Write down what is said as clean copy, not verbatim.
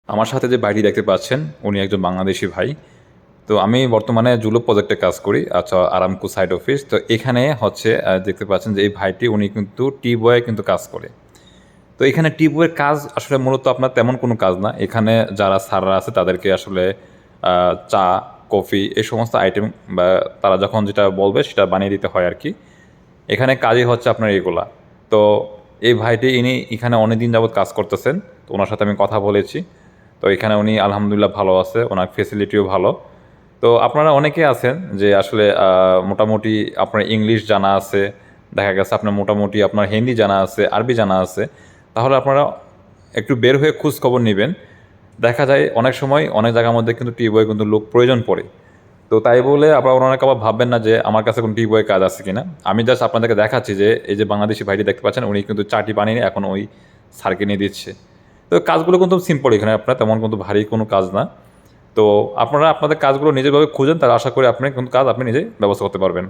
আমার সাথে যে ভাইটি দেখতে পাচ্ছেন উনি একজন বাংলাদেশি ভাই। তো আমি বর্তমানে জুলুপ প্রজেক্টে কাজ করি। আচ্ছা, আরামকো সাইড অফিস। তো এখানে হচ্ছে দেখতে পাচ্ছেন যে এই ভাইটি উনি কিন্তু টি বয়ে কিন্তু কাজ করে। তো এখানে টি বয়ের কাজ আসলে মূলত আপনার তেমন কোনো কাজ না। এখানে যারা স্যাররা আছে তাদেরকে আসলে চা, কফি এই সমস্ত আইটেম বা তারা যখন যেটা বলবে সেটা বানিয়ে দিতে হয় আরকি। এখানে কাজই হচ্ছে আপনার এগুলা। তো এই ভাইটি ইনি এখানে অনেকদিন যাবৎ কাজ করতেছেন। তো উনার সাথে আমি কথা বলেছি। তো এখানে উনি আলহামদুলিল্লাহ ভালো আছে। উনার ফেসিলিটিও ভালো। তো আপনারা অনেকেই আছেন যে আসলে মোটামুটি আপনার ইংলিশ জানা আছে। দেখা গেছে আপনার মোটামুটি আপনার হিন্দি জানা আছে, আরবি জানা আছে। তাহলে আপনারা একটু বের হয়ে খোঁজ খবর নিবেন। দেখা যায় অনেক সময় অনেক জায়গার মধ্যে কিন্তু টি বয় কিন্তু লোক প্রয়োজন পড়ে। তো তাই বলে আপনারা অনেকে আবার ভাববেন না যে আমার কাছে কোনো টি বয়ের কাজ আছে কিনা। আমি জাস্ট আপনাদেরকে দেখাচ্ছি যে এই যে বাংলাদেশি ভাইটি দেখতে পাচ্ছেন উনি কিন্তু চাটি বানিয়ে এখন ওই স্যারকে নিয়ে দিচ্ছে। তো কাজগুলো কিন্তু সিম্পল এখানে আপনার তেমন কিন্তু ভারী কোনো কাজ না। তো আপনারা আপনাদের কাজগুলো নিজেরভাবে খুঁজেন তাহলে আশা করি আপনি কিন্তু কাজ আপনি নিজেই ব্যবস্থা করতে পারবেন।